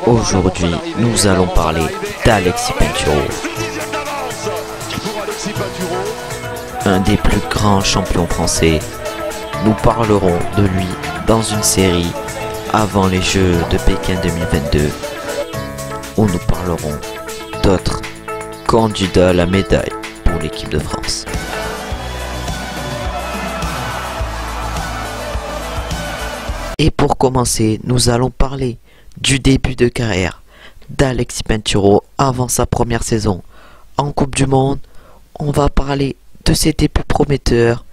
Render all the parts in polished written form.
Aujourd'hui, nous allons parler d'Alexis Pinturo, un des plus grands champions français. Nous parlerons de lui dans une série avant les Jeux de Pékin 2022, où nous parlerons d'autres candidats à la médaille pour l'équipe de France. Et pour commencer, nous allons parler du début de carrière d'Alexis Pinturo avant sa première saison en Coupe du Monde. On va parler de ses débuts prometteurs.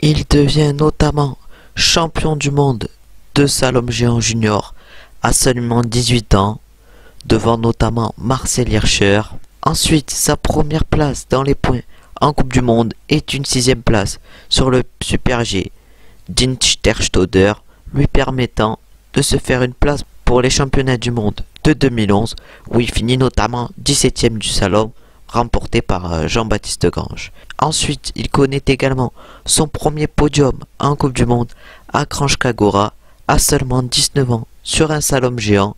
Il devient notamment champion du monde de slalom géant junior à seulement 18 ans, devant notamment Marcel Hirscher. Ensuite, sa première place dans les points en Coupe du Monde est une 6e place sur le Super G d'Insterstauder, lui permettant de se faire une place pour les championnats du monde de 2011, où il finit notamment 17e du slalom, remporté par Jean-Baptiste Grange. Ensuite, il connaît également son premier podium en Coupe du Monde à Kranjska-Gora à seulement 19 ans sur un slalom géant,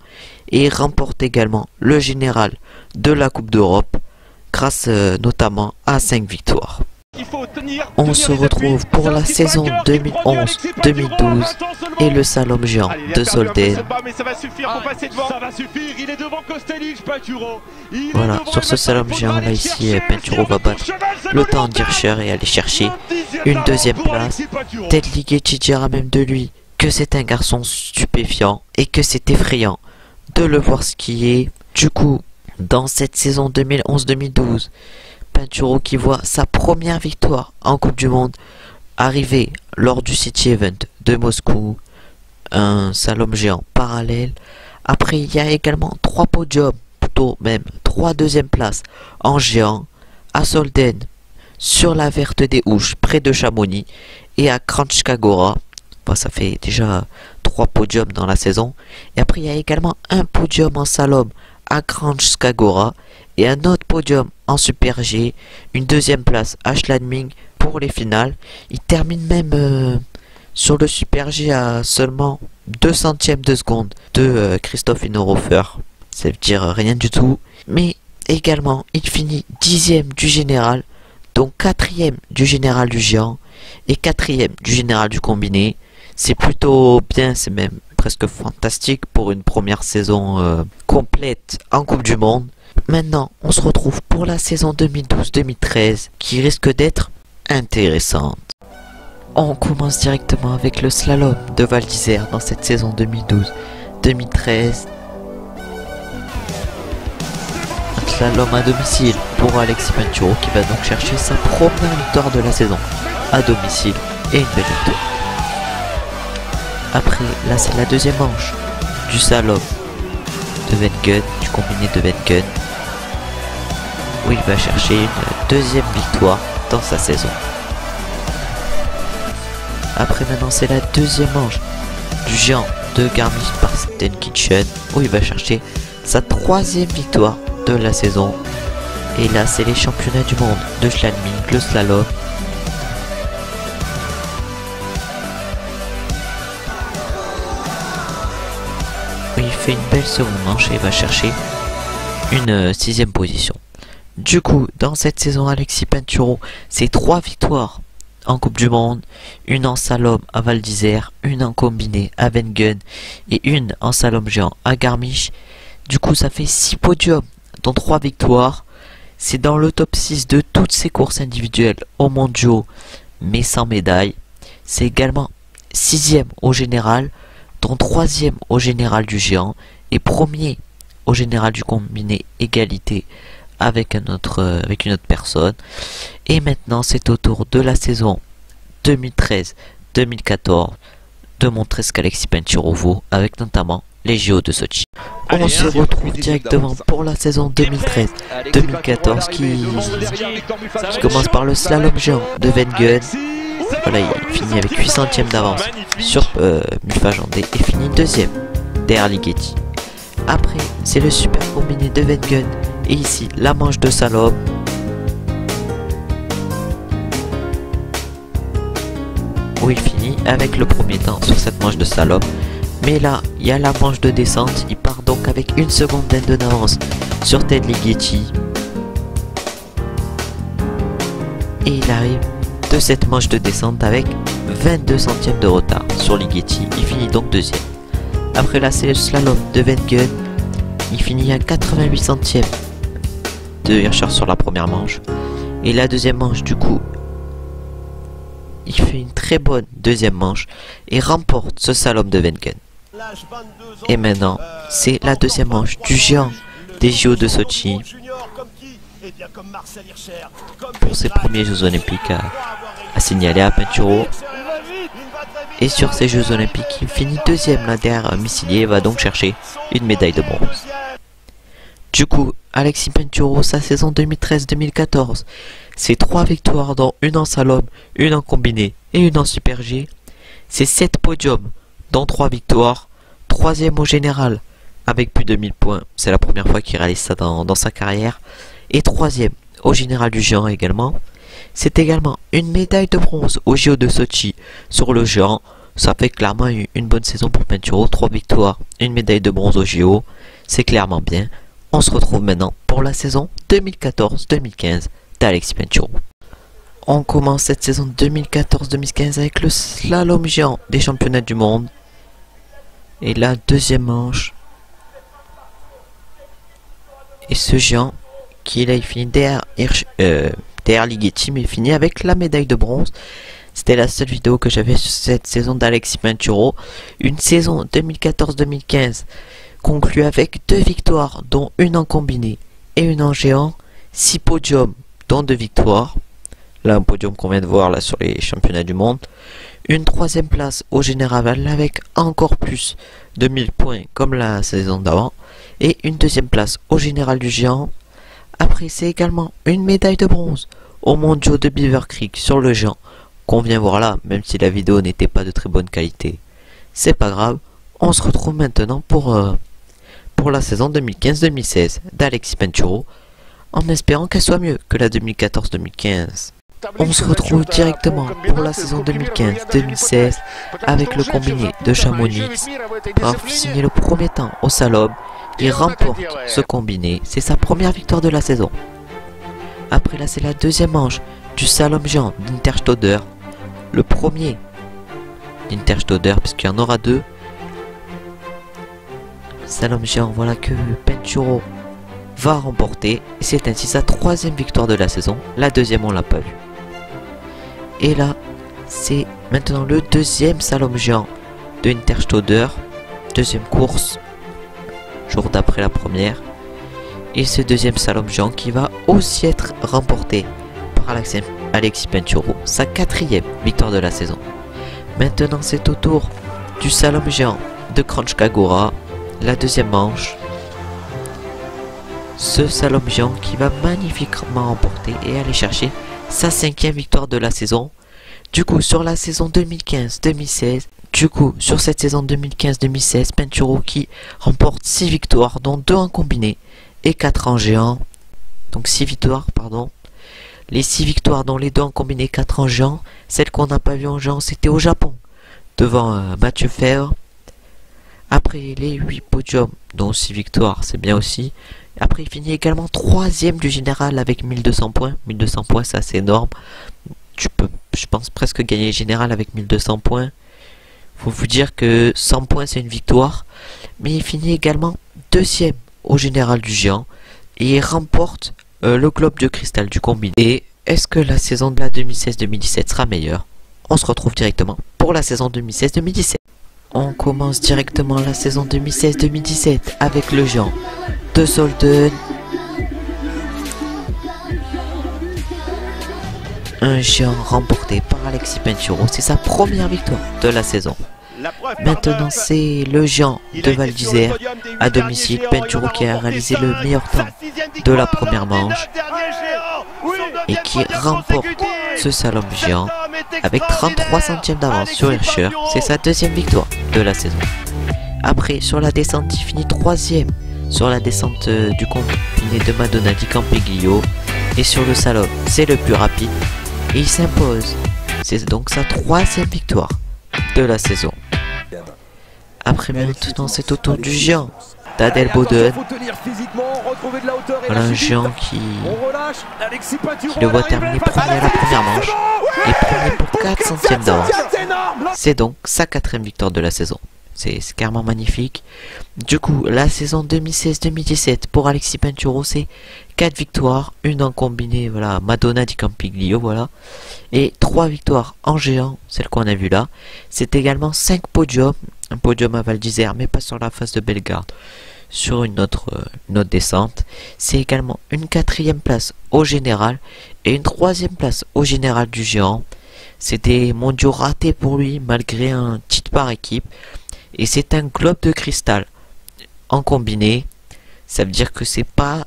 et il remporte également le général de la Coupe d'Europe grâce notamment à 5 victoires. On se retrouve pour la saison 2011-2012 et le slalom géant de Zolden. Voilà, sur ce slalom géant là ici, Pinturo va battre le temps d'Hirscher et aller chercher une 2e place. Ted Ligeti dira même de lui que c'est un garçon stupéfiant et que c'est effrayant de le voir skier. Du coup, dans cette saison 2011-2012, Pinturo qui voit sa première victoire en Coupe du Monde arriver lors du City Event de Moscou, un slalom géant parallèle. Après, il y a également 3 podiums, plutôt même 3 2e places en géant à Zolden, sur la Verte des Ouches près de Chamonix, et à Kranjska-Gora. Bon, ça fait déjà 3 podiums dans la saison. Et après, il y a également un podium en slalom à Kranjska-Gora et un autre podium en Super G, une 2e place à Schladming pour les finales. Il termine même sur le Super G à seulement 2 centièmes de seconde de Christoph Innerhofer. Ça veut dire rien du tout. Mais également, il finit 10e du général, donc 4e du général du géant et 4e du général du combiné. C'est plutôt bien, c'est même presque fantastique pour une première saison complète en Coupe du Monde. Maintenant, on se retrouve pour la saison 2012-2013 qui risque d'être intéressante. On commence directement avec le slalom de Val d'Isère dans cette saison 2012-2013. Un slalom à domicile pour Alexis Pinturo qui va donc chercher sa première victoire de la saison à domicile et une belle victoire. Après, là c'est la 2e manche du slalom de Wengen, du combiné de Wengen, où il va chercher une 2e victoire dans sa saison. Après, maintenant c'est la 2e manche du géant de Garmisch-Partenkirchen, où il va chercher sa 3e victoire de la saison. Et là c'est les championnats du monde de Schladming, le slalom. Il fait une belle seconde manche et va chercher une 6e position. Du coup, dans cette saison, Alexis Pinturo, c'est 3 victoires en Coupe du Monde, une en slalom à Val d'Isère, une en combiné à Wengen et une en slalom géant à Garmisch. Du coup, ça fait 6 podiums, dont 3 victoires. C'est dans le top 6 de toutes ses courses individuelles aux mondiaux, mais sans médaille. C'est également 6e au général, dont 3e au général du géant et 1er au général du combiné égalité avec une autre personne. Et maintenant c'est au tour de la saison 2013-2014 de montrer ce qu'Alexis Pinturo vaut, avec notamment les JO de Sochi. On se retrouve directement pour la saison 2013-2014 qui commence par le slalom géant de Wengen. Voilà, il finit avec 8 centièmes d'avance sur Mufajandé et finit 2e derrière Ligeti. Après, c'est le super combiné de Wengen et ici la manche de slalom. Où il finit avec le premier temps sur cette manche de slalom Mais là, il y a la manche de descente. Il part donc avec 1 seconde d'avance sur Ted Ligeti. Et il arrive de cette manche de descente avec 22 centièmes de retard sur Ligeti. Il finit donc deuxième. Après là, c'est le slalom de Wengen. Il finit à 88 centièmes de Hirscher sur la première manche. Et la deuxième manche, du coup, il fait une très bonne deuxième manche et remporte ce slalom de Wengen. Et maintenant, c'est la deuxième manche du géant des JO de Sochi pour ses premiers Jeux Olympiques à signaler à Pinturo. Et sur ces Jeux Olympiques, il finit deuxième là derrière Missilier et va donc chercher une médaille de bronze. Du coup, Alexis Pinturo, sa saison 2013-2014, c'est 3 victoires dont une en slalom, une en combiné et une en super G. C'est 7 podiums dont 3 victoires, 3e au général avec plus de 1000 points, c'est la première fois qu'il réalise ça dans sa carrière, et 3e au général du géant également. C'est également une médaille de bronze au JO de Sochi sur le géant. Ça fait clairement une bonne saison pour Pinturo, 3 victoires, une médaille de bronze au JO, c'est clairement bien. On se retrouve maintenant pour la saison 2014-2015 d'Alexis Pinturo. On commence cette saison 2014-2015 avec le slalom géant des championnats du monde. Et la deuxième manche. Et ce géant qui là il finit derrière Ligeti, mais il finit avec la médaille de bronze. C'était la seule vidéo que j'avais sur cette saison d'Alexis Pinturo. Une saison 2014-2015 conclue avec 2 victoires dont une en combiné et une en géant. 6 podiums dont 2 victoires. Là un podium qu'on vient de voir là sur les championnats du monde. Une 3e place au général avec encore plus de 1000 points comme la saison d'avant. Et une 2e place au général du géant. Après c'est également une médaille de bronze aux mondiaux de Beaver Creek sur le géant qu'on vient voir là, même si la vidéo n'était pas de très bonne qualité. C'est pas grave, on se retrouve maintenant pour la saison 2015-2016 d'Alexis Pinturo, en espérant qu'elle soit mieux que la 2014-2015. On se retrouve directement pour la saison 2015-2016 avec le combiné de Chamonix. Pour signer le premier temps au slalom, il remporte ce combiné, c'est sa première victoire de la saison. Après là c'est la deuxième manche du slalom géant d'Interstoder, le premier d'Interstoder puisqu'il y en aura 2. Slalom géant, voilà que Pinturo va remporter et c'est ainsi sa 3e victoire de la saison. La deuxième on l'a pas vu. Et là c'est maintenant le deuxième slalom géant de Interstoder, deuxième course, jour d'après la première. Et ce deuxième slalom géant qui va aussi être remporté par Alexis Pinturo, sa 4e victoire de la saison. Maintenant c'est au tour du slalom géant de Kranjska-Gora, la deuxième manche. Ce slalom géant qui va magnifiquement remporter et aller chercher sa 5e victoire de la saison. Du coup sur la saison 2015-2016, sur cette saison 2015-2016, Pinturo qui remporte 6 victoires dont 2 en combiné et 4 en géant. Donc 6 victoires, pardon. Les 6 victoires dont les 2 en combiné, 4 en géant. Celle qu'on n'a pas vue en géant, c'était au Japon, devant Mathieu Fèvre. Après les 8 podiums, dont 6 victoires, c'est bien aussi. Après il finit également 3e du général avec 1200 points. 1200 points, c'est assez énorme. Tu peux, je pense, presque gagner le général avec 1200 points. Faut vous dire que 100 points c'est une victoire. Mais il finit également 2e au général du géant. Et il remporte le globe de cristal du combiné. Et est-ce que la saison de la 2016-2017 sera meilleure? On se retrouve directement pour la saison 2016-2017. On commence directement la saison 2016-2017 avec le géant de Solden. Un géant remporté par Alexis Pinturo, c'est sa première victoire de la saison. Maintenant c'est le géant de Val d'Isère à domicile. Pinturo qui a réalisé le meilleur temps de la première manche et qui remporte ce slalom géant avec 33 centièmes d'avance sur Hirscher. C'est sa 2e victoire de la saison. Après sur la descente il finit 3e sur la descente du combiné de Madonna di Campiglio. Et sur le slalom c'est le plus rapide et il s'impose. C'est donc sa 3e victoire de la saison. Après maintenant c'est au tour du géant, d'Adel Boden. Voilà un géant qui le voit terminer premier à la première manche et premier pour 4 centièmes d'avance. C'est donc sa 4e victoire de la saison. C'est carrément magnifique. Du coup, la saison 2016-2017 pour Alexis Pinturo, c'est 4 victoires, une en combiné, voilà, Madonna di Campiglio, voilà, et 3 victoires en géant, celle qu'on a vue là. C'est également 5 podiums, un podium à Val d'Isère, mais pas sur la face de Bellegarde, sur une autre descente. C'est également une 4e place au général et une 3e place au général du géant. C'était mondiaux raté pour lui, malgré un titre par équipe. Et c'est un globe de cristal en combiné. Ça veut dire que c'est pas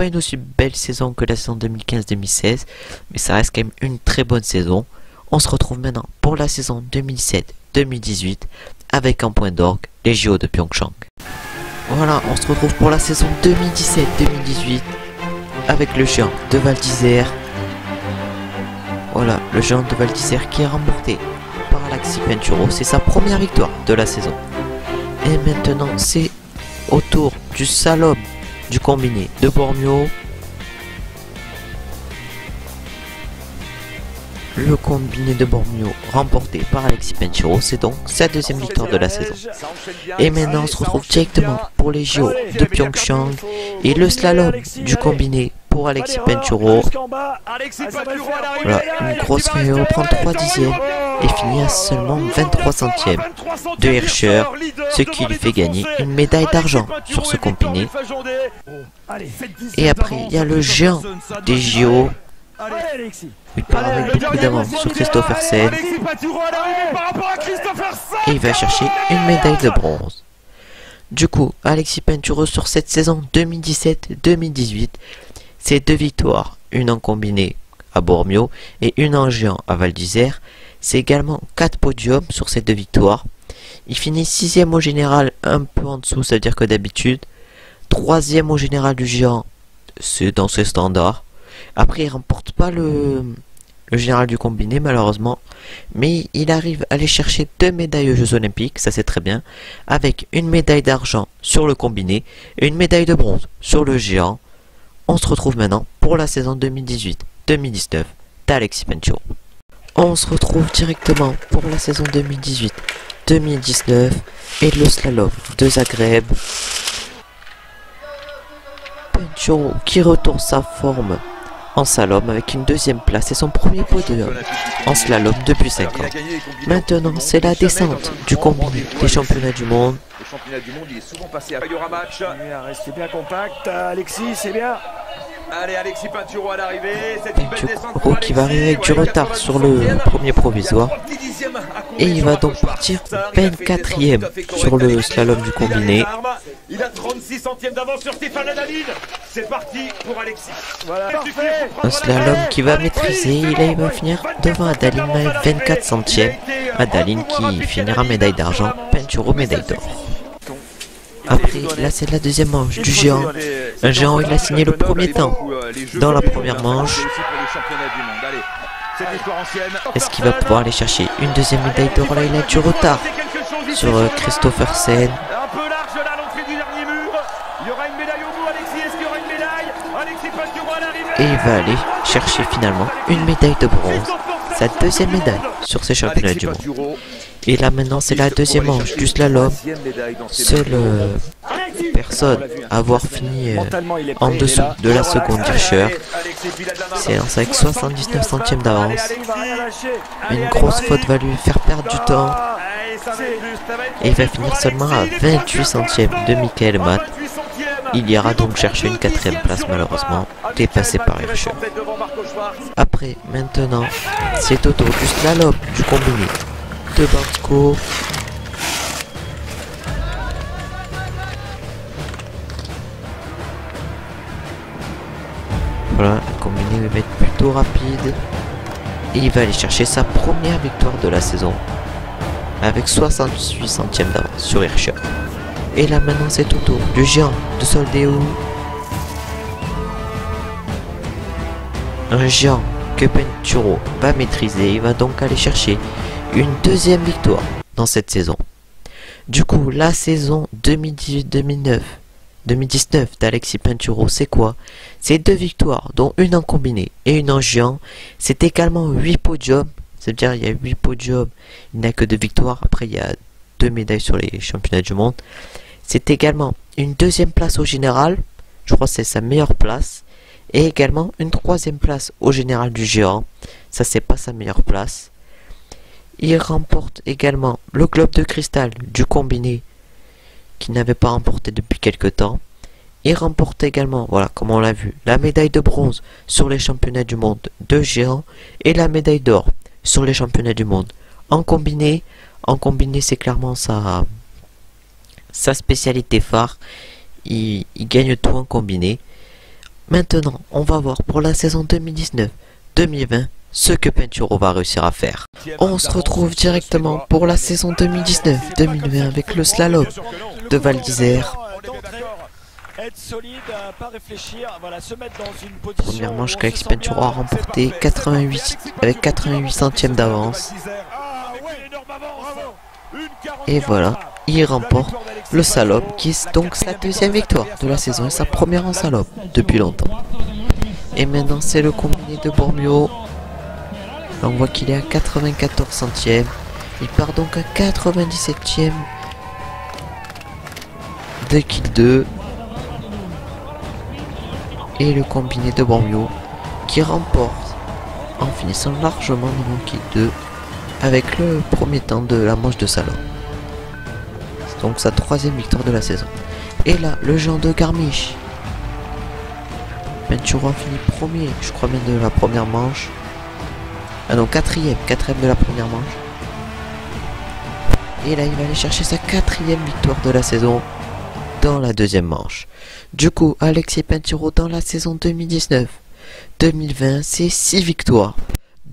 une aussi belle saison que la saison 2015-2016, mais ça reste quand même une très bonne saison. On se retrouve maintenant pour la saison 2017-2018 avec un point d'orgue, les JO de Pyeongchang. Voilà, on se retrouve pour la saison 2017-2018 avec le géant de Val d'Isère. Voilà, le géant de Val d'Isère qui est remporté par Alexis Pinturo, c'est sa première victoire de la saison. Et maintenant c'est au tour du slalom du combiné de Bormio. Le combiné de Bormio remporté par Alexis Pinturo, c'est donc sa 2e victoire de la saison. Et maintenant on se retrouve directement pour les JO de Pyeongchang et le slalom du combiné pour Alexis Pinturo. Voilà, une grosse qui reprend 3 dixièmes et finit à seulement 23 centièmes de Hirscher, ce qui lui fait gagner une médaille d'argent sur ce combiné. Et après il y a le géant des JO. Il part avec beaucoup d'avance sur Christophersen et il va chercher une médaille de bronze. Du coup, Alexis Pinturo sur cette saison 2017-2018, c'est 2 victoires, une en combiné à Bormio et une en géant à Val d'Isère. C'est également 4 podiums sur ces 2 victoires. Il finit 6e au général, un peu en dessous, ça veut dire que d'habitude. 3e au général du géant, c'est dans ses standards. Après, il remporte pas le général du combiné, malheureusement. Mais il arrive à aller chercher 2 médailles aux Jeux Olympiques, ça c'est très bien. Avec une médaille d'argent sur le combiné et une médaille de bronze sur le géant. On se retrouve maintenant pour la saison 2018-2019 d'Alexis Pinturo. On se retrouve directement pour la saison 2018-2019 et le slalom de Zagreb. Pinturo qui retourne sa forme en slalom avec une 2e place et son premier podium en slalom depuis 5 ans. Maintenant c'est la descente du combiné des championnats du monde. Les championnats du monde, il est souvent passé à match. Restez bien compact, Alexis, c'est bien. Allez, Alexis Pinturo à l'arrivée. Pinturo qui va arriver avec du retard sur le premier provisoire. Et il va donc partir 24e sur le slalom du combiné. Il a 36 centièmes d'avance sur Stéphane Adaline. C'est parti pour Alexis. Voilà. Un slalom qui va maîtriser. Et là il va finir devant Adaline avec 24 centièmes. Adaline qui finira médaille d'argent. Pinturo médaille d'or. Après, là c'est la 2e manche du géant. Un géant, il a signé le premier temps dans la première manche. Est-ce qu'il va pouvoir aller chercher une 2e médaille d'or? Là il a du retard sur Christophersen. Et il va aller chercher finalement une médaille de bronze. Sa 2e médaille sur ces championnats du monde. Et là maintenant c'est la 2e manche du slalom. Seule personne à avoir fini en dessous de la seconde Hirscher. C'est avec 79 centièmes d'avance. Une grosse faute va lui faire perdre du temps. Et il va finir seulement à 28 centièmes de Michael Matt. Il ira donc chercher une 4e place malheureusement, dépassé par Hirscher. Après, maintenant, c'est au tour du slalom du combiné de Bansko. Voilà, le combiné va être plutôt rapide. Et il va aller chercher sa première victoire de la saison. Avec 68 centièmes d'avance sur Hirscher. Et là maintenant c'est au tour du géant de Soldeu. Un géant que Pinturo va maîtriser. Il va donc aller chercher une 2e victoire dans cette saison. Du coup, la saison 2018-2019 d'Alexis Pinturo, c'est quoi? C'est 2 victoires, dont une en combiné et une en géant. C'est également 8 podiums. C'est-à-dire, il y a 8 podiums, il n'a que 2 victoires. Après, il y a 2 médailles sur les championnats du monde. C'est également une 2e place au général. Je crois que c'est sa meilleure place. Et également une 3e place au général du géant. Ça, c'est pas sa meilleure place. Il remporte également le globe de cristal du combiné, qu'il n'avait pas remporté depuis quelques temps. Il remporte également, voilà, comme on l'a vu, la médaille de bronze sur les championnats du monde de géant et la médaille d'or sur les championnats du monde en combiné. En combiné, c'est clairement sa spécialité phare. Il gagne tout en combiné. Maintenant, on va voir pour la saison 2019-2020 ce que Pinturo va réussir à faire. On se retrouve directement pour la saison 2019-2020 avec le slalom de Val d'Isère. Première manche qu'Alexis Pinturo a remporté 88 avec 88 centièmes d'avance. Et voilà, il remporte le slalom qui est donc sa 2e victoire de la saison et sa première en slalom depuis longtemps. Et maintenant c'est le combiné de Bormio. Là on voit qu'il est à 94 centièmes. Il part donc à 97e de kill 2. Et le combiné de Bormio qui remporte en finissant largement devant kill 2 avec le premier temps de la manche de slalom. C'est donc sa 3e victoire de la saison. Et là, le géant de Garmisch. Pinturo finit premier, je crois bien, de la première manche. Ah non, quatrième de la première manche. Et là, il va aller chercher sa 4e victoire de la saison dans la 2e manche. Du coup, Alexis Pinturo dans la saison 2019-2020, c'est 6 victoires.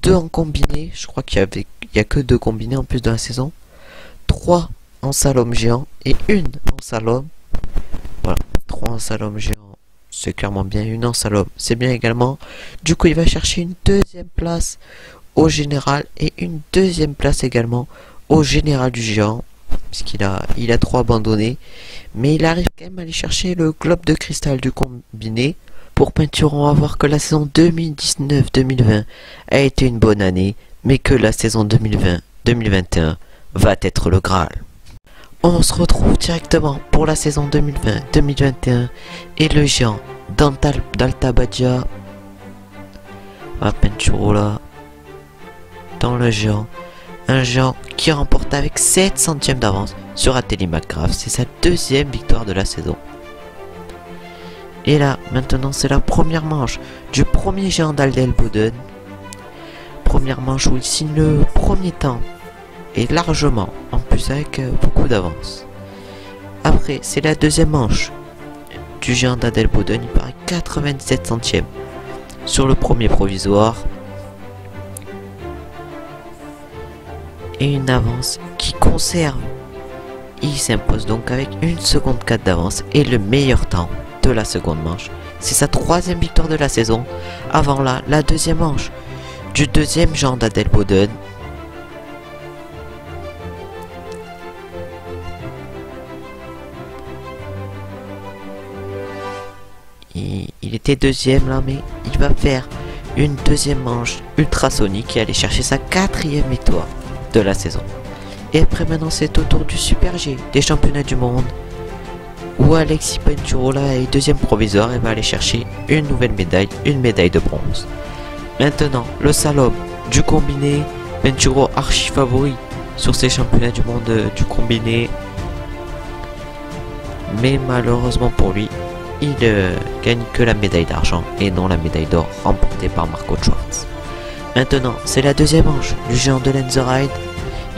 2 en combiné, je crois qu'il y a que 2 combinés en plus de la saison. 3 en slalom géant et 1 en slalom. Voilà, 3 en slalom géant, c'est clairement bien. 1 en slalom, c'est bien également. Du coup, il va chercher une 2e place au général et une 2e place également au général du géant, puisqu'il a 3 abandonnés. Mais il arrive quand même à aller chercher le globe de cristal du combiné. Pour Pinturo, on va voir que la saison 2019-2020 a été une bonne année, mais que la saison 2020-2021 va être le Graal. On se retrouve directement pour la saison 2020-2021 et le géant d'Alta Badia. Pinturo là, dans le géant. Un géant qui remporte avec 7 centièmes d'avance sur Ateli McGrath. C'est sa 2e victoire de la saison. Et là, maintenant, c'est la première manche du premier géant d'Adelboden. Première manche où il signe le premier temps. Et largement, en plus avec beaucoup d'avance. Après, c'est la 2e manche du géant d'Adelboden. Il paraît 97 centièmes sur le premier provisoire. Et une avance qui conserve. Il s'impose donc avec 1 seconde 4 d'avance et le meilleur temps de la seconde manche. C'est sa 3e victoire de la saison. Avant là, la 2e manche du 2e géant d'Adelboden. Il était 2e là, mais il va faire une 2e manche ultrasonique et aller chercher sa 4e victoire de la saison. Et après maintenant c'est au tour du Super G des championnats du monde où Alexis Pinturo là est 2e provisoire et va aller chercher une nouvelle médaille, une médaille de bronze. Maintenant le slalom du combiné, Pinturo archi favori sur ces championnats du monde du combiné, mais malheureusement pour lui il gagne que la médaille d'argent et non la médaille d'or remportée par Marco Schwartz. Maintenant, c'est la 2e manche du géant de Lenzerheide.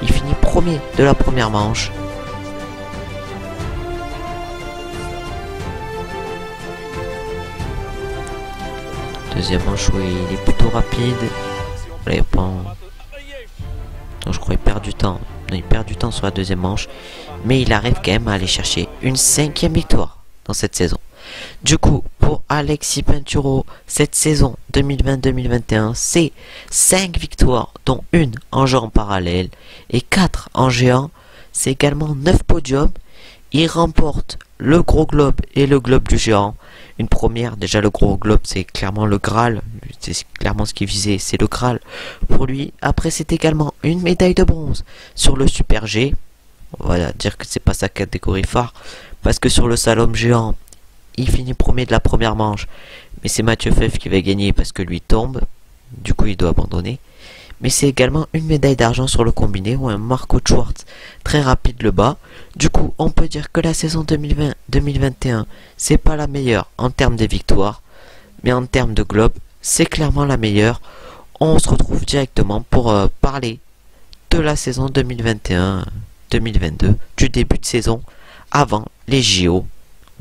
Il finit premier de la première manche. Deuxième manche où il est plutôt rapide. Là, il prend... Donc, je crois qu'il perd du temps. Non, il perd du temps sur la 2e manche. Mais il arrive quand même à aller chercher une 5e victoire dans cette saison. Du coup, pour Alexis Pinturo, cette saison 2020-2021, c'est 5 victoires, dont 1 en géant parallèle et 4 en géant. c'est également 9 podiums. Il remporte le gros globe et le globe du géant. Une première, déjà le gros globe c'est clairement le Graal, c'est clairement ce qu'il visait, c'est le Graal pour lui. Après c'est également une médaille de bronze sur le Super G. On va dire que c'est pas sa catégorie phare, parce que sur le slalom géant, il finit premier de la première manche, mais c'est Mathieu Feuf qui va gagner parce que lui tombe, du coup il doit abandonner. Mais c'est également une médaille d'argent sur le combiné où un Marco Schwartz très rapide le bat. Du coup, on peut dire que la saison 2020-2021, c'est pas la meilleure en termes de victoires, mais en termes de globe, c'est clairement la meilleure. On se retrouve directement pour parler de la saison 2021-2022, du début de saison avant les JO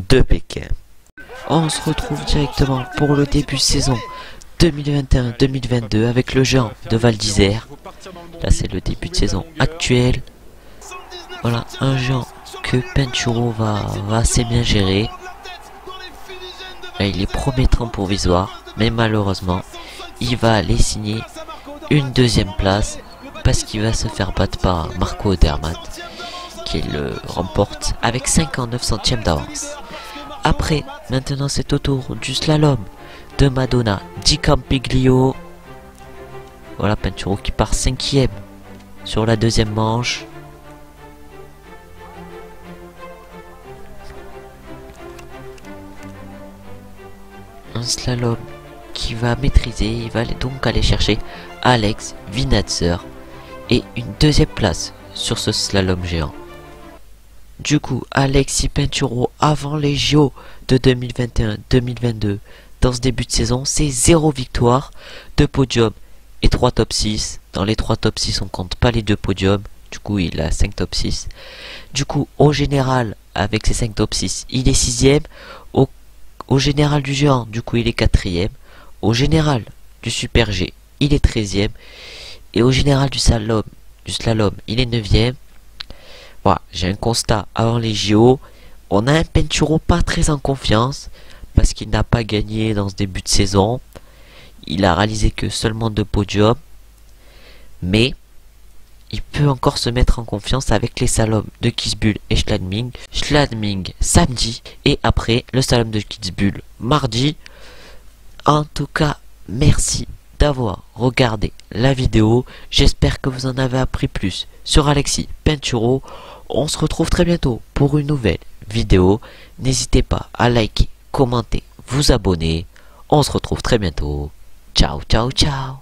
de Pékin. On se retrouve directement pour le début de saison 2021-2022 avec le géant de Val d'Isère. Là c'est le début de saison actuel. Voilà, un géant que Pinturo va assez bien gérer. Là il est premier train provisoire, mais malheureusement il va aller signer une deuxième place parce qu'il va se faire battre par Marco Odermatt qui le remporte avec 59 centièmes d'avance. Après, maintenant c'est au tour du slalom de Madonna Di Campiglio. Voilà Pinturo qui part 5e sur la deuxième manche. Un slalom qui va maîtriser, il va donc aller chercher Alex Vinatzer et une deuxième place sur ce slalom géant. Du coup, Alexis Pinturo avant les JO de 2021-2022. Dans ce début de saison, c'est 0 victoire, 2 podiums et 3 top 6. Dans les 3 top 6, on compte pas les 2 podiums. Du coup, il a 5 top 6. Du coup, au général, avec ses 5 top 6, il est 6e. Au général du géant, du coup, il est 4e. Au général du Super G, il est 13e. Et au général du slalom, il est 9e. Voilà, j'ai un constat avant les JO. On a un Pinturo pas très en confiance, parce qu'il n'a pas gagné dans ce début de saison. Il a réalisé que seulement 2 podiums. Mais il peut encore se mettre en confiance avec les slaloms de Kitzbühel et Schladming. Schladming samedi et après le slalom de Kitzbühel mardi. En tout cas, merci d'avoir regardé la vidéo. J'espère que vous en avez appris plus sur Alexis Pinturo. On se retrouve très bientôt pour une nouvelle vidéo. N'hésitez pas à liker, commenter, vous abonner. On se retrouve très bientôt. Ciao, ciao, ciao.